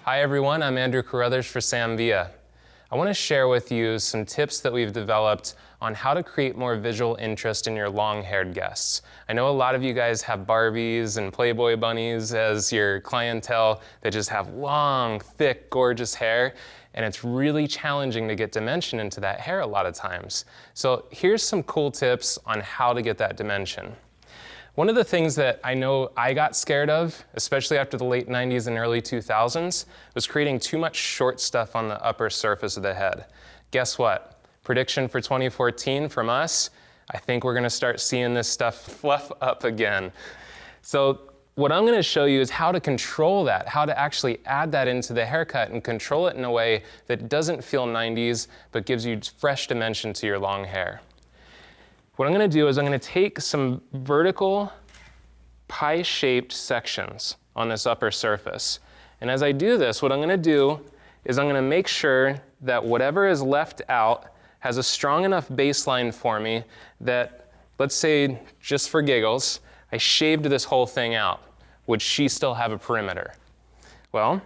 Hi everyone, I'm Andrew Carruthers for Sam Villa. I want to share with you some tips that we've developed on how to create more visual interest in your long-haired guests. I know a lot of you guys have Barbies and Playboy bunnies as your clientele that just have long, thick, gorgeous hair, and it's really challenging to get dimension into that hair a lot of times. So here's some cool tips on how to get that dimension. One of the things that I know I got scared of, especially after the late 90s and early 2000s, was creating too much short stuff on the upper surface of the head. Guess what? Prediction for 2014 from us, I think we're gonna start seeing this stuff fluff up again. So what I'm gonna show you is how to control that, how to actually add that into the haircut and control it in a way that doesn't feel 90s, but gives you fresh dimension to your long hair. What I'm going to do is I'm going to take some vertical pie-shaped sections on this upper surface. And as I do this, what I'm going to do is I'm going to make sure that whatever is left out has a strong enough baseline for me that, let's say, just for giggles, I shaved this whole thing out. Would she still have a perimeter? Well,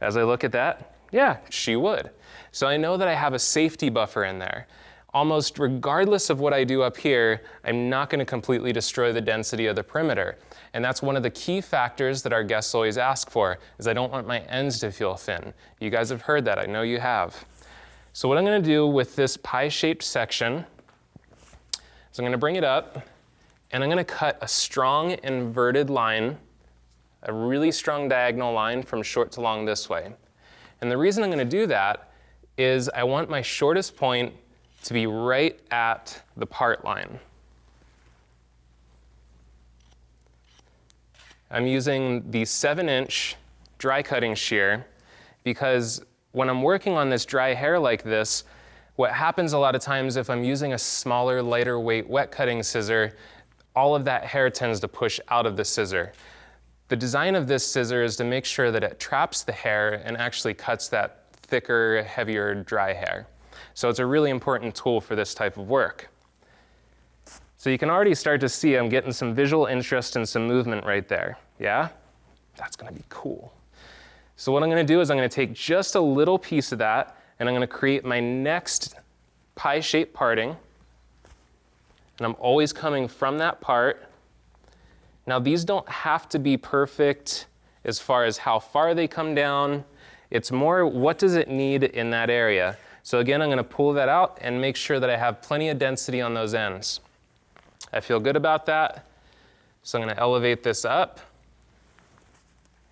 as I look at that, yeah, she would. So I know that I have a safety buffer in there. Almost regardless of what I do up here, I'm not going to completely destroy the density of the perimeter. And that's one of the key factors that our guests always ask for, is I don't want my ends to feel thin. You guys have heard that, I know you have. So what I'm going to do with this pie-shaped section is I'm going to bring it up, and I'm going to cut a strong inverted line, a really strong diagonal line from short to long this way. And the reason I'm going to do that is I want my shortest point to be right at the part line. I'm using the 7-inch dry cutting shear because when I'm working on this dry hair like this, what happens a lot of times if I'm using a smaller, lighter weight wet cutting scissor, all of that hair tends to push out of the scissor. The design of this scissor is to make sure that it traps the hair and actually cuts that thicker, heavier, dry hair. So it's a really important tool for this type of work. So you can already start to see I'm getting some visual interest and some movement right there. Yeah? That's gonna be cool. So what I'm gonna do is I'm gonna take just a little piece of that and I'm gonna create my next pie-shaped parting. And I'm always coming from that part. Now these don't have to be perfect as far as how far they come down. It's more, what does it need in that area? So again, I'm going to pull that out and make sure that I have plenty of density on those ends. I feel good about that. So I'm going to elevate this up.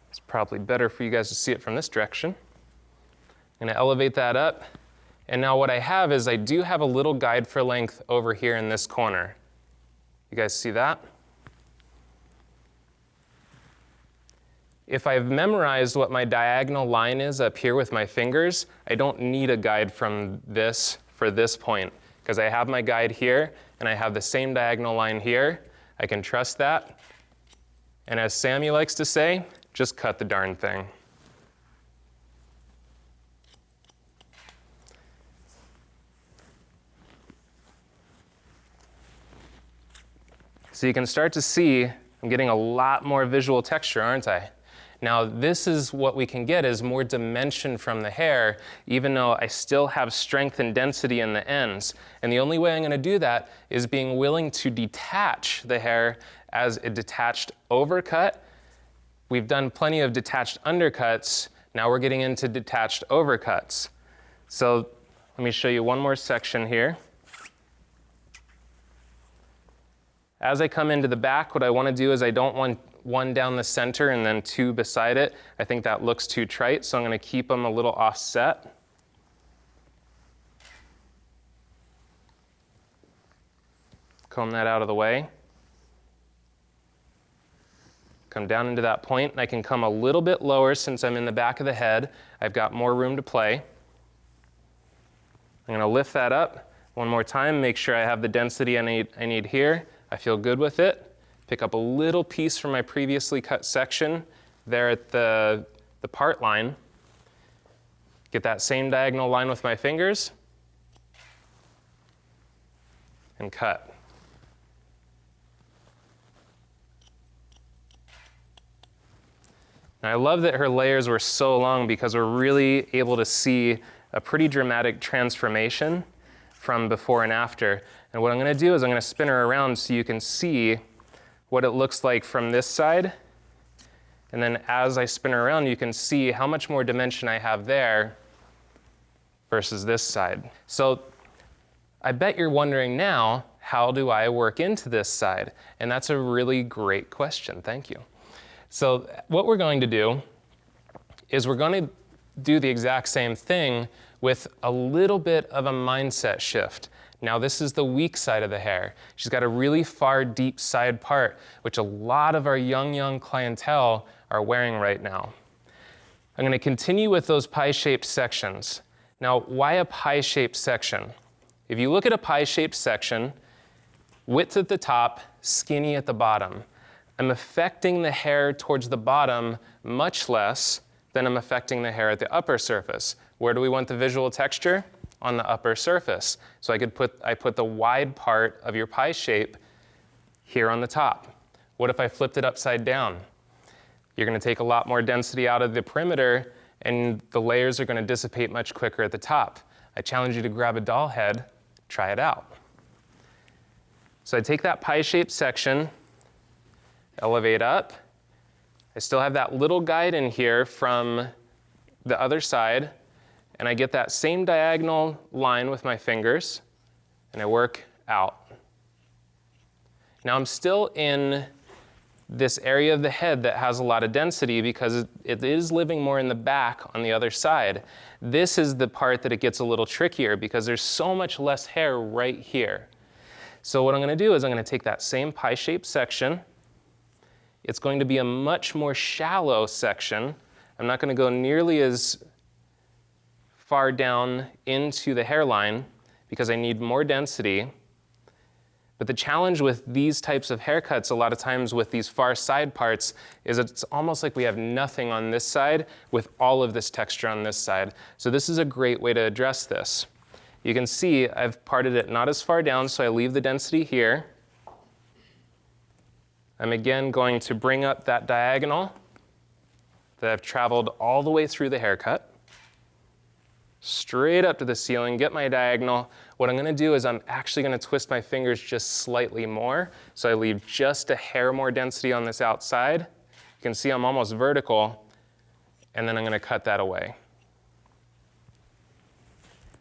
It's probably better for you guys to see it from this direction. I'm going to elevate that up. And now what I have is I do have a little guide for length over here in this corner. You guys see that? If I've memorized what my diagonal line is up here with my fingers, I don't need a guide from this for this point, because I have my guide here, and I have the same diagonal line here. I can trust that. And as Sammy likes to say, just cut the darn thing. So you can start to see I'm getting a lot more visual texture, aren't I? Now this is what we can get is more dimension from the hair, even though I still have strength and density in the ends. And the only way I'm gonna do that is being willing to detach the hair as a detached overcut. We've done plenty of detached undercuts. Now we're getting into detached overcuts. So let me show you one more section here. As I come into the back, what I wanna do is I don't want one down the center and then two beside it. I think that looks too trite, so I'm gonna keep them a little offset. Comb that out of the way. Come down into that point, and I can come a little bit lower since I'm in the back of the head. I've got more room to play. I'm gonna lift that up one more time, make sure I have the density I need here. I feel good with it. Pick up a little piece from my previously cut section there at the part line. Get that same diagonal line with my fingers and cut. And I love that her layers were so long because we're really able to see a pretty dramatic transformation from before and after. And what I'm gonna do is I'm gonna spin her around so you can see what it looks like from this side. And then as I spin her around, you can see how much more dimension I have there versus this side. So I bet you're wondering now, how do I work into this side? And that's a really great question, thank you. So what we're going to do is we're going to do the exact same thing with a little bit of a mindset shift. Now this is the weak side of the hair. She's got a really far, deep side part, which a lot of our young clientele are wearing right now. I'm going to continue with those pie-shaped sections. Now, why a pie-shaped section? If you look at a pie-shaped section, width at the top, skinny at the bottom. I'm affecting the hair towards the bottom much less than I'm affecting the hair at the upper surface. Where do we want the visual texture? On the upper surface. So I put the wide part of your pie shape here on the top. What if I flipped it upside down? You're going to take a lot more density out of the perimeter and the layers are going to dissipate much quicker at the top. I challenge you to grab a doll head, try it out. So I take that pie-shaped section, elevate up. I still have that little guide in here from the other side, and I get that same diagonal line with my fingers, and I work out. Now I'm still in this area of the head that has a lot of density because it is living more in the back on the other side. This is the part that it gets a little trickier because there's so much less hair right here. So what I'm going to do is I'm going to take that same pie-shaped section. It's going to be a much more shallow section. I'm not going to go nearly as far down into the hairline because I need more density. But the challenge with these types of haircuts a lot of times with these far side parts is it's almost like we have nothing on this side with all of this texture on this side. So this is a great way to address this. You can see I've parted it not as far down, so I leave the density here. I'm again going to bring up that diagonal that I've traveled all the way through the haircut, straight up to the ceiling, get my diagonal. What I'm going to do is I'm actually going to twist my fingers just slightly more, so I leave just a hair more density on this outside. You can see I'm almost vertical, and then I'm going to cut that away.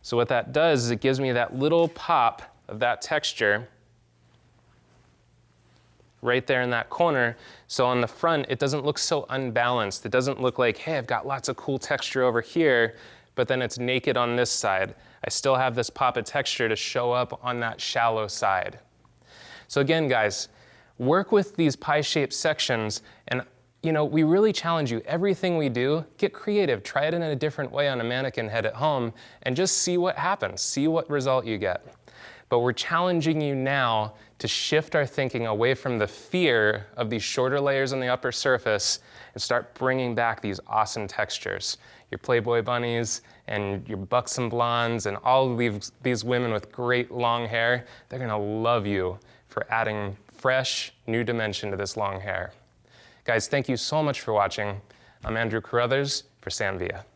So what that does is it gives me that little pop of that texture right there in that corner. So on the front, it doesn't look so unbalanced. It doesn't look like, hey, I've got lots of cool texture over here, but then it's naked on this side. I still have this pop of texture to show up on that shallow side. So again, guys, work with these pie-shaped sections, and we really challenge you. Everything we do, get creative. Try it in a different way on a mannequin head at home, and just see what happens. See what result you get. But we're challenging you now to shift our thinking away from the fear of these shorter layers on the upper surface and start bringing back these awesome textures. Your Playboy bunnies and your buxom blondes and all of these women with great long hair, they're gonna love you for adding fresh, new dimension to this long hair. Guys, thank you so much for watching. I'm Andrew Carruthers for Sam Villa.